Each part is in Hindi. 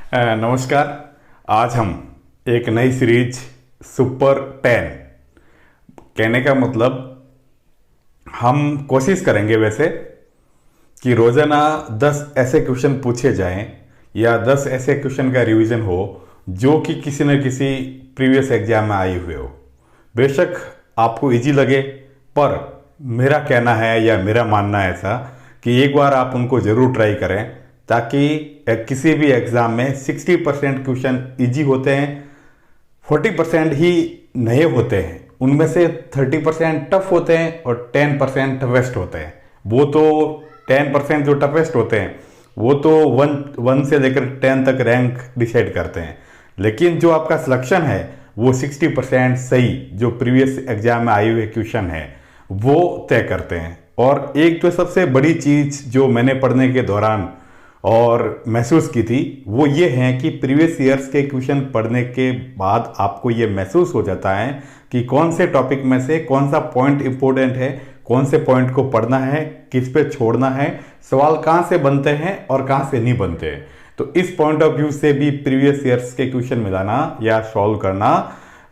नमस्कार। आज हम एक नई सीरीज सुपर 10, कहने का मतलब हम कोशिश करेंगे वैसे कि रोजाना 10 ऐसे क्वेश्चन पूछे जाएं या 10 ऐसे क्वेश्चन का रिवीजन हो जो कि किसी न किसी प्रीवियस एग्जाम में आए हुए हो। बेशक आपको इजी लगे, पर मेरा कहना है या मेरा मानना है ऐसा कि एक बार आप उनको जरूर ट्राई करें, ताकि किसी भी एग्जाम में 60% क्वेश्चन इजी होते हैं, 40% ही नए होते हैं, उनमें से 30% टफ होते हैं और 10% टफेस्ट होते हैं। वो तो 10% जो टफेस्ट होते हैं वो तो वन से लेकर 10 तक रैंक डिसाइड करते हैं, लेकिन जो आपका सिलेक्शन है वो 60% सही जो प्रीवियस एग्जाम में आए हुए क्वेश्चन है वो तय करते हैं। और एक तो सबसे बड़ी चीज जो मैंने पढ़ने के दौरान और महसूस की थी वो ये है कि प्रीवियस ईयर्स के क्वेश्चन पढ़ने के बाद आपको ये महसूस हो जाता है कि कौन से टॉपिक में से कौन सा पॉइंट इंपॉर्टेंट है, कौन से पॉइंट को पढ़ना है, किस पे छोड़ना है, सवाल कहाँ से बनते हैं और कहाँ से नहीं बनते हैं। तो इस पॉइंट ऑफ व्यू से भी प्रीवियस ईयर्स के क्वेश्चन मिलाना या सॉल्व करना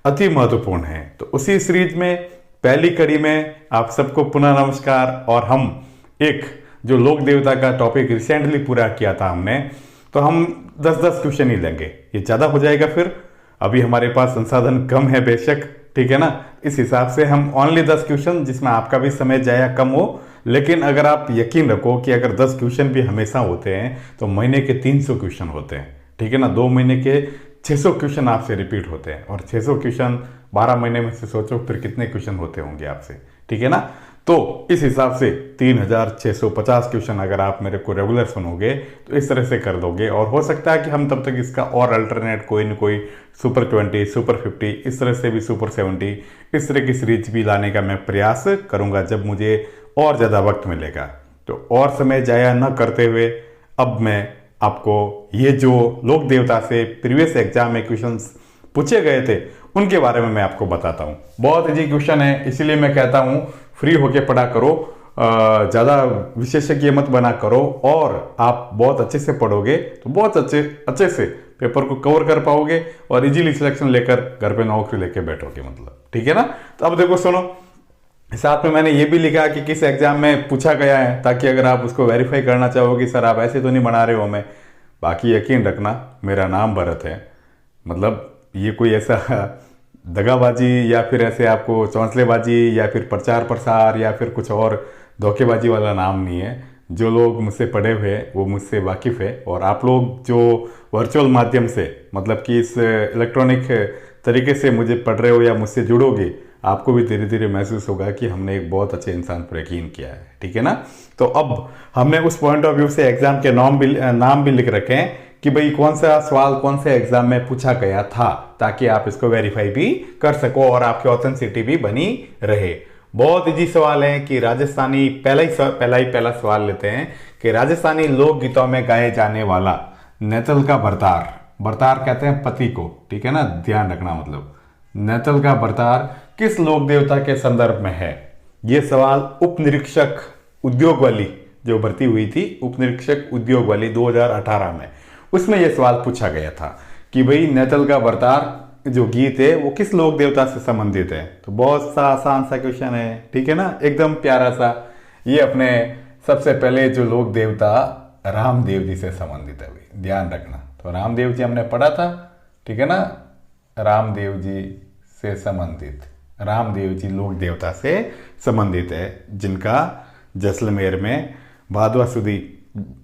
अति महत्वपूर्ण है। तो उसी सीरीज में पहली कड़ी में आप सबको पुनः नमस्कार। और हम एक जो लोक देवता का टॉपिक रिसेंटली पूरा किया था हमने, तो हम 10-10 क्वेश्चन ही लेंगे, ये ज़्यादा हो जाएगा फिर। अभी हमारे पास संसाधन कम है बेशक, ठीक है ना। इस हिसाब से हम ओनली 10 क्वेश्चन, जिसमें आपका भी समय जाया कम हो, लेकिन अगर आप यकीन रखो कि अगर 10 क्वेश्चन भी हमेशा होते हैं तो महीने के 300 क्वेश्चन होते हैं, ठीक है ना। 2 महीने के 600 क्वेश्चन आपसे रिपीट होते हैं, और 600 क्वेश्चन 12 महीने में से सोचो फिर कितने क्वेश्चन होते होंगे आपसे, ठीक है ना। तो इस हिसाब से 3650 क्वेश्चन अगर आप मेरे को रेगुलर सुनोगे तो इस तरह से कर दोगे, और हो सकता है कि हम तब तक इसका और अल्टरनेट कोई न कोई सुपर 20, सुपर 50, इस तरह से भी सुपर 70, इस तरह की सीरीज भी लाने का मैं प्रयास करूंगा जब मुझे और ज़्यादा वक्त मिलेगा। तो और समय जाया न करते हुए अब मैं आपको ये जो लोक देवता से प्रीवियस एग्जाम में क्वेश्चंस पूछे गए थे उनके बारे में मैं आपको बताता हूँ। बहुत इजी क्वेश्चन है, इसीलिए मैं कहता हूँ फ्री होके पढ़ा करो, ज़्यादा विशेषज्ञ मत बना करो, और आप बहुत अच्छे से पढ़ोगे तो बहुत अच्छे से पेपर को कवर कर पाओगे और इजीली सिलेक्शन लेकर घर पे नौकरी लेके बैठोगे, मतलब, ठीक है ना। तो अब देखो सुनो, साथ में मैंने ये भी लिखा कि किस एग्जाम में पूछा गया है, ताकि अगर आप उसको वेरीफाई करना चाहो कि सर आप ऐसे तो नहीं बना रहे हो हमें। बाकी यकीन रखना मेरा नाम भरत है, मतलब ये कोई ऐसा दगाबाजी या फिर ऐसे आपको चौंसलेबाजी या फिर प्रचार प्रसार या फिर कुछ और धोखेबाजी वाला नाम नहीं है। जो लोग मुझसे पढ़े हुए हैं वो मुझसे वाकिफ़ है, और आप लोग जो वर्चुअल माध्यम से, मतलब कि इस इलेक्ट्रॉनिक तरीके से मुझे पढ़ रहे हो या मुझसे जुड़ोगे, आपको भी धीरे धीरे महसूस होगा कि हमने एक बहुत अच्छे इंसान पर यकीन किया है, ठीक है ना। तो अब हमने उस पॉइंट ऑफ व्यू से एग्जाम के नाम भी लिख रखे हैं कि भाई कौन सा सवाल कौन से एग्जाम में पूछा गया था, ताकि आप इसको वेरीफाई भी कर सको और आपकी ऑथेंटिसिटी भी बनी रहे। बहुत इजी सवाल है कि राजस्थानी, पहला सवाल लेते हैं कि राजस्थानी लोकगीतों में गाए जाने वाला नेतल का बरतार कहते हैं पति को, ठीक है ना, ध्यान रखना। मतलब नेतल का बरतार किस लोक देवता के संदर्भ में है। ये सवाल उप निरीक्षक उद्योग वाली जो भर्ती हुई थी, उप निरीक्षक उद्योग वाली 2018 में, उसमें यह सवाल पूछा गया था कि भाई नेतल का बरतार जो गीत है वो किस लोक देवता से संबंधित है। तो बहुत सा आसान सा क्वेश्चन है, ठीक है ना, एकदम प्यारा सा। ये अपने सबसे पहले जो लोक देवता रामदेव जी से संबंधित है, भाई ध्यान रखना। तो रामदेव जी हमने पढ़ा था, ठीक है ना, रामदेव जी से संबंधित, रामदेव जी लोक देवता से संबंधित है, जिनका जैसलमेर में भादवा सुदी,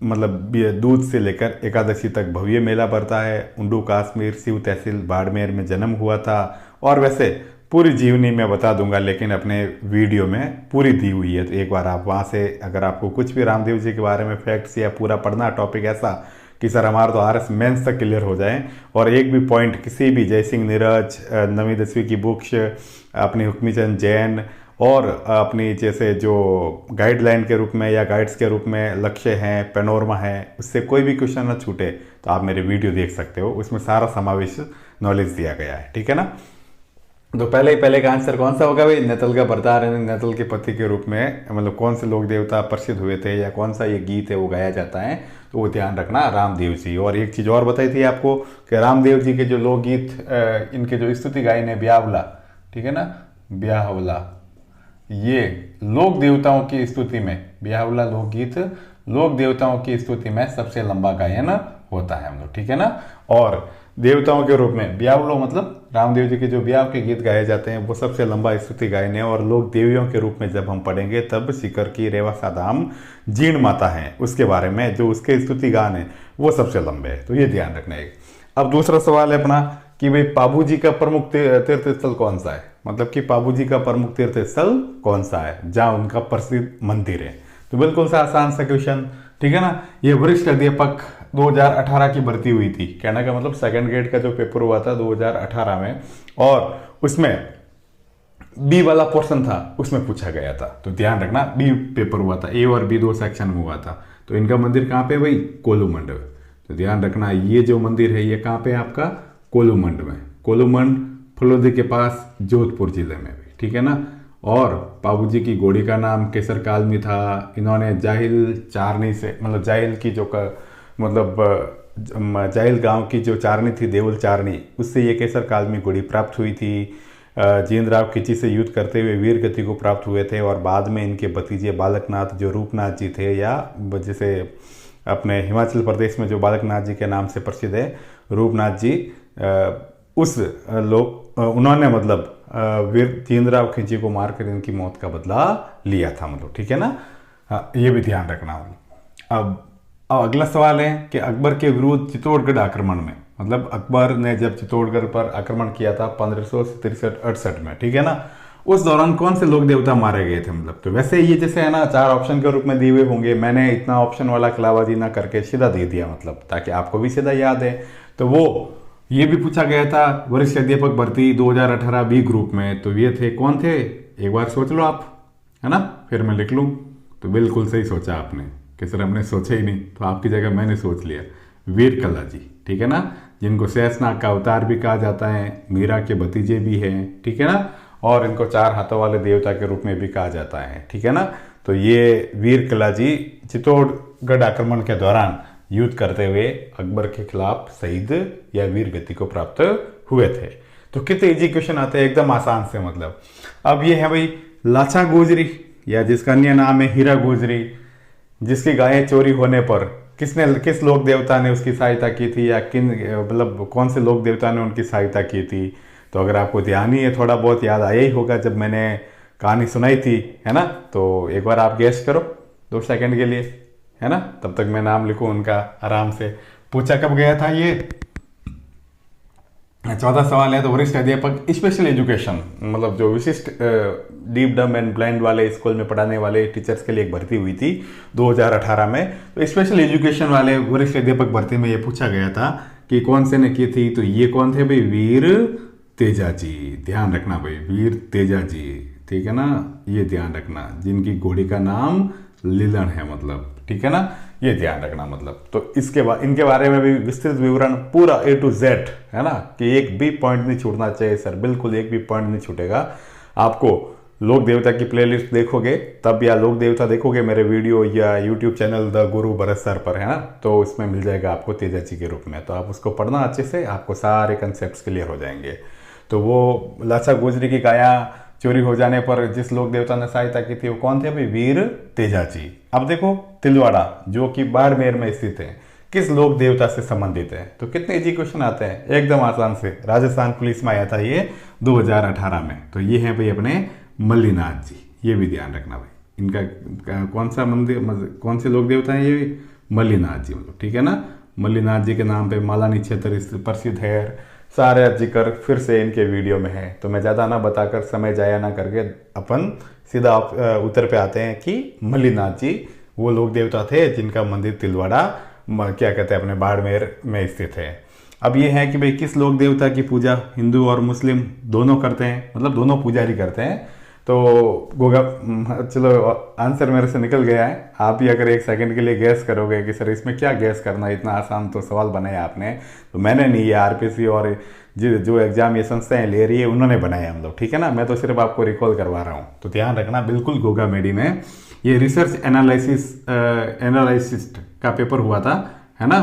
मतलब दूध से लेकर एकादशी तक भव्य मेला बढ़ता है। उंडू काश्मीर शिव तहसील बाड़मेर में जन्म हुआ था। और वैसे पूरी जीवनी मैं बता दूंगा, लेकिन अपने वीडियो में पूरी दी हुई है, तो एक बार आप वहाँ से, अगर आपको कुछ भी रामदेव जी के बारे में फैक्ट्स या पूरा पढ़ना टॉपिक ऐसा कि सर हमारा तो RS मेंस तक क्लियर हो जाए, और एक भी पॉइंट किसी भी जयसिंह नीरज 9वीं 10वीं की बुक्स, अपनी हुक्मीचंद जैन और अपनी जैसे जो गाइडलाइन के रूप में या गाइड्स के रूप में लक्ष्य हैं, पेनोरमा है, उससे कोई भी क्वेश्चन ना छूटे तो आप मेरे वीडियो देख सकते हो, उसमें सारा समावेश नॉलेज दिया गया है, ठीक है ना। तो पहले का आंसर कौन सा होगा भाई, नेतल का बरतार, नेतल के पति के रूप में, मतलब कौन से लोक देवता प्रसिद्ध हुए थे या कौन सा ये गीत है वो गाया जाता है, तो वो ध्यान रखना रामदेव जी। और एक चीज़ और बताई थी आपको कि रामदेव जी के जो लोकगीत, इनके जो स्तुति गायन है ब्याहवला, ठीक है ना, ब्याहवला, ये लोक देवताओं की स्तुति में, ब्याहवला लोकगीत लोक देवताओं की स्तुति में सबसे लंबा गायन होता है हम लोग, ठीक है ना। और देवताओं के रूप में ब्याहवलो मतलब रामदेव जी के जो ब्याह के गीत गाए जाते हैं वो सबसे लंबा स्तुति गायन है। और लोक देवियों के रूप में जब हम पढ़ेंगे तब सीकर की रेवासा धाम जीर्ण माता है, उसके बारे में जो उसके स्तुति गान है वो सबसे लंबे है, तो ये ध्यान रखना है। अब दूसरा सवाल है अपना कि भाई पाबू जी का प्रमुख तीर्थ स्थल कौन सा है, मतलब कि पाबू जी का प्रमुख तीर्थ स्थल कौन सा है जहाँ उनका प्रसिद्ध मंदिर है। तो बिल्कुल सा आसान सा क्वेश्चन, ठीक है ना। ये वरिष्ठ अध्यापक 2018 की भर्ती हुई थी, कहने का मतलब सेकंड ग्रेड का जो पेपर हुआ था 2018 में, और उसमें बी वाला पोर्शन था, उसमें पूछा गया था। तो ध्यान रखना बी पेपर हुआ था, ए और बी दो सेक्शन में हुआ था। तो इनका मंदिर कहाँ पे भाई, कोलूमंड। तो ध्यान रखना ये जो मंदिर है ये कहाँ पे आपका, कोलूमंड में, कोलूमंड फलोदी के पास जोधपुर जिले में भी, ठीक है ना। और पाबूजी की घोड़ी का नाम केसर कालमी था। इन्होंने जाहिल चारनी से, मतलब जाहिल की जो जाहिल गांव की जो चारनी थी, देवल चारनी, उससे ये केसर कालमी घोड़ी प्राप्त हुई थी। जींदराव खिची से युद्ध करते हुए वीर गति को प्राप्त हुए थे। और बाद में इनके भतीजे बालकनाथ जो रूपनाथ जी थे, या जैसे अपने हिमाचल प्रदेश में जो बालकनाथ जी के नाम से प्रसिद्ध है रूपनाथ जी, उन्होंने मतलब वीर जींदराव खिची को मारकर इनकी मौत का बदला लिया था, मतलब, ठीक है ना। हाँ, ये भी ध्यान रखना। अब अगला सवाल है कि अकबर के विरुद्ध चित्तौड़गढ़ आक्रमण में, मतलब अकबर ने जब चित्तौड़गढ़ पर आक्रमण किया था 1567-68 में, ठीक है ना, उस दौरान कौन से लोक देवता मारे गए थे। मतलब तो वैसे ये जैसे है ना 4 ऑप्शन के रूप में दिए हुए होंगे, मैंने इतना ऑप्शन वाला खिलाबाजी ना करके सीधा दे दिया, मतलब ताकि आपको भी सीधा याद है। तो वो ये भी पूछा गया था वरिष्ठ अध्यापक भर्ती 2018 बी ग्रुप में, तो ये थे कौन थे, एक बार सोच लो आप, है ना, फिर मैं लिख लूँ। तो बिल्कुल सही सोचा आपने कि सर हमने सोचा ही नहीं, तो आपकी जगह मैंने सोच लिया, वीर कला जी, ठीक है ना, जिनको शेषनाग का अवतार भी कहा जाता है, मीरा के भतीजे भी हैं, ठीक है ना, और इनको 4 हाथों वाले देवता के रूप में भी कहा जाता है, ठीक है ना। तो ये वीर कला जी चित्तौड़गढ़ आक्रमण के दौरान युद्ध करते हुए अकबर के खिलाफ शहीद या वीर गति को प्राप्त हुए थे। तो कितने इजी क्वेश्चन आते हैं, एकदम आसान से। मतलब अब ये है भाई लाछा गुजरी, या जिसका अन्य नाम है हीरा गुजरी, जिसकी गायें चोरी होने पर किस लोक देवता ने उसकी सहायता की थी, या मतलब कौन से लोक देवता ने उनकी सहायता की थी। तो अगर आपको ध्यान ही है, थोड़ा बहुत याद आया ही होगा जब मैंने कहानी सुनाई थी, है ना, तो एक बार आप गेस करो 2 सेकंड के लिए, है ना, तब तक मैं नाम लिखूं उनका आराम से। पूछा कब गया था ये, 14 सवाल है। तो वरिष्ठ अध्यापक स्पेशल एजुकेशन, मतलब जो विशिष्ट डीप डम एंड ब्लाइंड वाले स्कूल में पढ़ाने वाले टीचर्स के लिए एक भर्ती हुई थी 2018 में। तो स्पेशल एजुकेशन वाले वरिष्ठ अध्यापक भर्ती में ये पूछा गया था कि कौन से ने की थी। तो ये कौन थे भाई, वीर तेजा जी, ध्यान रखना भाई, वीर तेजा जी, ठीक है ना, ये ध्यान रखना, जिनकी घोड़ी का नाम लीलन है, मतलब, ठीक है ना, ये ध्यान रखना। मतलब तो इसके बाद इनके बारे में भी विस्तृत विवरण पूरा A to Z, है ना, कि एक भी पॉइंट नहीं छूटना चाहिए सर, बिल्कुल एक भी पॉइंट नहीं छूटेगा। आपको लोक देवता की प्लेलिस्ट देखोगे तब, या लोक देवता देखोगे मेरे वीडियो या YouTube channel the Guru Bharat sir पर, है ना, तो उसमें मिल जाएगा आपको तेजा जी के रूप में। तो आप उसको पढ़ना अच्छे से, आपको सारे कंसेप्ट क्लियर हो जाएंगे। तो वो लाछा गुजरी की गाया चोरी हो जाने पर जिस लोक देवता ने सहायता की थी वो कौन थे भाई, वीर तेजा जी। अब देखो तिलवाड़ा जो कि बाड़मेर में स्थित है, किस लोक देवता से संबंधित है। तो कितने इजी क्वेश्चन आते हैं, एकदम आसान से। राजस्थान पुलिस में आया था ये 2018 में। तो ये है भाई अपने मल्लीनाथ जी, ये भी ध्यान रखना भाई, इनका कौन सा मंदिर, कौन से लोक देवता है ये, मल्लीनाथ जी, मतलब, ठीक है ना। मल्लीनाथ जी के नाम पे मालानी क्षेत्र प्रसिद्ध है, सारे जिक्र फिर से इनके वीडियो में है। तो मैं ज़्यादा ना बताकर, समय जाया ना करके, अपन सीधा उत्तर पे आते हैं कि मल्लीनाथ जी वो लोक देवता थे जिनका मंदिर तिलवाड़ा, क्या कहते हैं, अपने बाड़मेर में स्थित है। अब ये है कि भाई किस लोक देवता की पूजा हिंदू और मुस्लिम दोनों करते हैं, मतलब दोनों पुजारी करते हैं। तो गोगा, चलो आंसर मेरे से निकल गया है। आप भी अगर 1 सेकंड के लिए गैस करोगे कि सर इसमें क्या गैस करना, इतना आसान तो सवाल बनाया आपने, तो मैंने नहीं, ये आरपीसी और जो एग्जाम ये संस्थाएं ले रही है उन्होंने बनाया हम लोग, ठीक है ना, मैं तो सिर्फ आपको रिकॉल करवा रहा हूँ। तो ध्यान रखना, बिल्कुल गोगा मेडी में ये रिसर्च एनालिसिस्ट का पेपर हुआ था, है ना,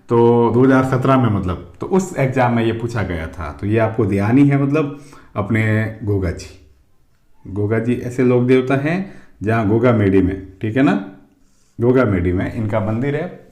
तो 2017 में, मतलब तो उस एग्जाम में ये पूछा गया था। तो ये आपको ध्यान ही है, मतलब अपने गोगा जी। गोगा जी ऐसे लोक देवता हैं जहाँ गोगा मेडी में, ठीक है ना, गोगा मेडी में इनका मंदिर है।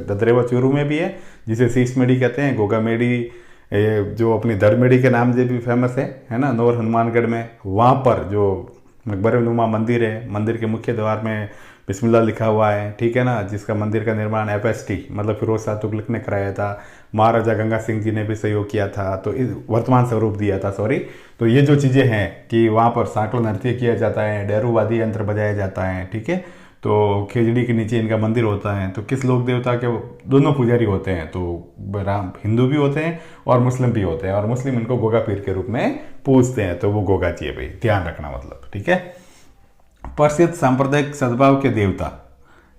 ददरेवा चूरू में भी है, जिसे शीश मेडी कहते हैं। गोगा मेडी जो अपनी दर मेडी के नाम से भी फेमस है ना, नौर हनुमानगढ़ में। वहाँ पर जो मकबरे नुमा मंदिर है, मंदिर के मुख्य द्वार में बिस्मिल्लाह लिखा हुआ है, ठीक है ना, जिसका मंदिर का निर्माण FST मतलब फिरोज शाह तुगलक ने कराया था। महाराजा गंगा सिंह जी ने भी सहयोग किया था, तो इस वर्तमान स्वरूप दिया था, सॉरी। तो ये जो चीज़ें हैं कि वहाँ पर सांकल नृत्य किया जाता है, डेरूवादी यंत्र बजाया जाता है, ठीक है। तो खेजड़ी के नीचे इनका मंदिर होता है। तो किस लोक देवता के दोनों पुजारी होते हैं, तो राम हिंदू भी होते हैं और मुस्लिम भी होते हैं, और मुस्लिम इनको गोगा पीर के रूप में पूजते हैं। तो वो गोगा जी है भाई, ध्यान रखना, मतलब ठीक है। प्रसिद्ध सांप्रदायिक सद्भाव के देवता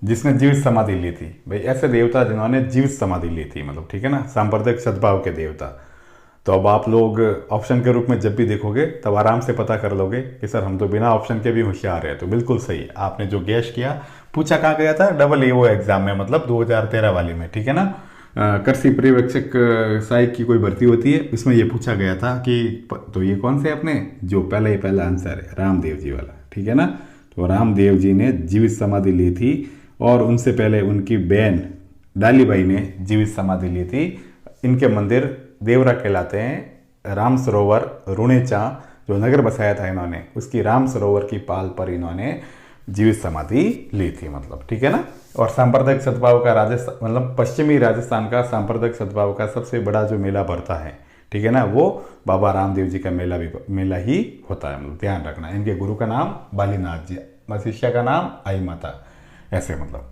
जिसने जीवित समाधि ली थी, भाई ऐसे देवता जिन्होंने जीवित समाधि ली थी, मतलब ठीक है ना, सांप्रदायिक सद्भाव के देवता। तो अब आप लोग ऑप्शन के रूप में जब भी देखोगे तब आराम से पता कर लोगे कि सर हम तो बिना ऑप्शन के भी होशियार है। तो बिल्कुल सही आपने जो गैस किया। पूछा कहाँ गया था? AAO एग्जाम में, मतलब 2013 वाली में, ठीक है ना। कृषि पर्यवेक्षक सहायक की कोई भर्ती होती है, इसमें ये पूछा गया था कि तो ये कौन से अपने जो पहला आंसर है रामदेव जी वाला, ठीक है ना। तो रामदेव जी ने जीवित समाधि ली थी, और उनसे पहले उनकी बहन डालीबाई ने जीवित समाधि ली थी। इनके मंदिर देवरा कहलाते हैं। राम सरोवर रुणेचा जो नगर बसाया था इन्होंने, उसकी राम सरोवर की पाल पर इन्होंने जीवित समाधि ली थी, मतलब ठीक है ना। और सांप्रदायिक सद्भाव का राजस्थान, मतलब पश्चिमी राजस्थान का सांप्रदायिक सद्भाव का सबसे बड़ा जो मेला भरता है, ठीक है ना, वो बाबा रामदेव जी का मेला ही होता है, मतलब ध्यान रखना। इनके गुरु का नाम बालीनाथ जी, शिष्या का नाम आई माता, ऐसे मतलब।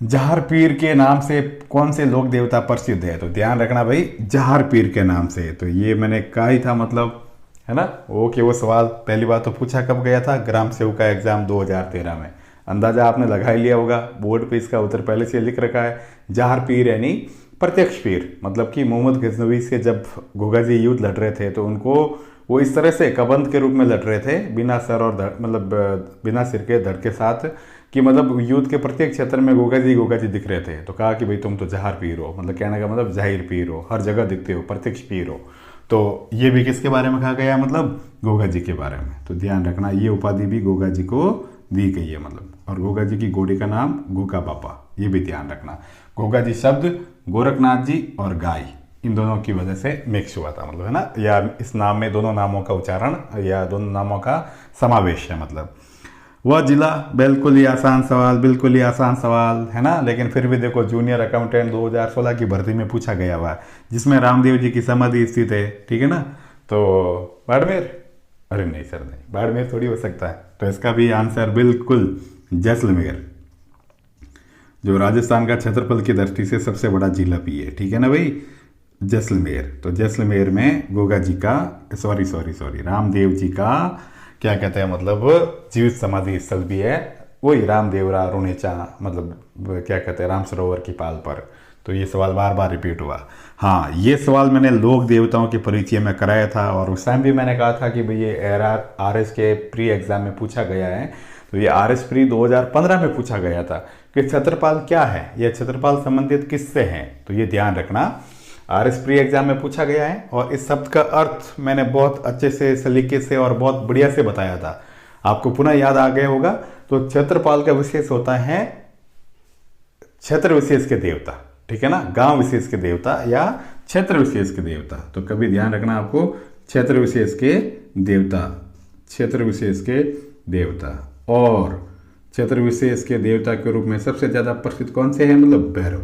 जहार पीर के नाम से कौन से लोक देवता प्रसिद्ध है? तो ध्यान रखना भाई, जहार पीर के नाम से। तो ये मैंने कहा ही था, मतलब है ना, वो सवाल पहली बार तो पूछा कब गया था? ग्राम सेवक का एग्जाम 2013 में। अंदाजा आपने लगा ही लिया होगा, बोर्ड पे इसका उत्तर पहले से लिख रखा है। जहार पीर यानी प्रत्यक्ष पीर, मतलब कि मोहम्मद गजनवी से जब गोगा जी युद्ध लड़ रहे थे तो उनको वो इस तरह से कबंध के रूप में लड़ रहे थे, बिना सर और धड़, मतलब बिना सिर के धड़ के साथ, कि मतलब युद्ध के प्रत्येक क्षेत्र में गोगा जी दिख रहे थे। तो कहा कि भाई तुम तो जहार पीर हो, मतलब कहने का मतलब जाहिर पीर हो, हर जगह दिखते हो, प्रत्यक्ष पीर हो। तो ये भी किसके बारे में कहा गया? मतलब गोगा जी के बारे में। तो ध्यान रखना, ये उपाधि भी गोगा जी को दी गई है, मतलब। और गोगा जी की घोड़ी का नाम गोगा बापा, ये भी ध्यान रखना। गोगा जी शब्द गोरखनाथ जी और गाय, इन दोनों की वजह से मिक्स हुआ था, मतलब है ना, या इस नाम में दोनों नामों का उच्चारण या दोनों नामों का समावेश है, मतलब। वह जिला, बिल्कुल ही आसान सवाल है ना, लेकिन फिर भी देखो, जूनियर अकाउंटेंट 2016 की भर्ती में पूछा गया हुआ, जिसमें रामदेव जी की समाधि स्थित है, ठीक है ना। तो बाड़मेर, अरे नहीं सर नहीं, बाड़मेर थोड़ी हो सकता है। तो इसका भी आंसर बिल्कुल जैसलमेर, जो राजस्थान का क्षेत्रफल की दृष्टि से सबसे बड़ा जिला भी है, ठीक है ना भाई, जैसलमेर। तो जैसलमेर में गोगा जी का सॉरी रामदेव जी का क्या कहते हैं, मतलब जीवित समाधि स्थल भी है, वही रामदेवरा रुणेचा, मतलब क्या कहते हैं, राम सरोवर की पाल पर। तो ये सवाल बार बार रिपीट हुआ। हाँ, ये सवाल मैंने लोक देवताओं के परिचय में कराया था, और उस टाइम भी मैंने कहा था कि भाई ये RS के प्री एग्जाम में पूछा गया है। तो ये RS प्री 2015 में पूछा गया था कि छत्रपाल क्या है, ये छत्रपाल संबंधित किससे हैं। तो ये ध्यान रखना, RS प्री एग्जाम में पूछा गया है। और इस शब्द का अर्थ मैंने बहुत अच्छे से, सलीके से और बहुत बढ़िया से बताया था, आपको पुनः याद आ गया होगा। तो क्षेत्रपाल का विशेष होता है क्षेत्र विशेष के देवता, ठीक है ना, गांव विशेष के देवता या क्षेत्र विशेष के देवता। तो कभी ध्यान रखना आपको, क्षेत्र विशेष के देवता, क्षेत्र विशेष के देवता। और क्षेत्र विशेष के देवता के रूप में सबसे ज्यादा प्रसिद्ध कौन से हैं? मतलब भैरव,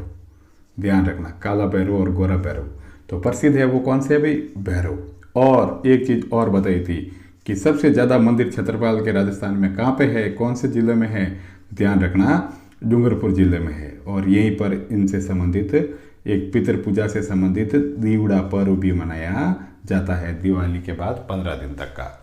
ध्यान रखना, काला भैरव और गोरा भैरव। तो प्रसिद्ध है वो कौन से है भाई? भैरव। और एक चीज और बताई थी कि सबसे ज्यादा मंदिर क्षेत्रपाल के राजस्थान में कहाँ पे है, कौन से जिले में है? ध्यान रखना, डूंगरपुर जिले में है। और यहीं पर इनसे संबंधित एक पितृ पूजा से संबंधित दीवड़ा पर्व भी मनाया जाता है दिवाली के बाद 15 दिन तक का।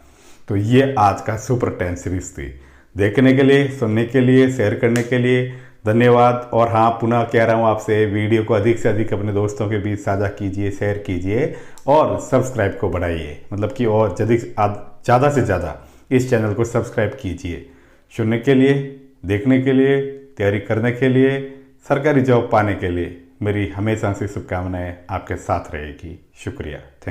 तो ये आज का सुपर 10 सीरीज थी। देखने के लिए, सुनने के लिए, शेयर करने के लिए धन्यवाद। और हाँ, पुनः कह रहा हूँ आपसे, वीडियो को अधिक से अधिक अपने दोस्तों के बीच साझा कीजिए, शेयर कीजिए और सब्सक्राइब को बढ़ाइए, मतलब कि और ज़्यादा से ज़्यादा इस चैनल को सब्सक्राइब कीजिए। सुनने के लिए देखने के लिए, तैयारी करने के लिए, सरकारी जॉब पाने के लिए मेरी हमेशा से शुभकामनाएं आपके साथ रहेगी। शुक्रिया। थैंक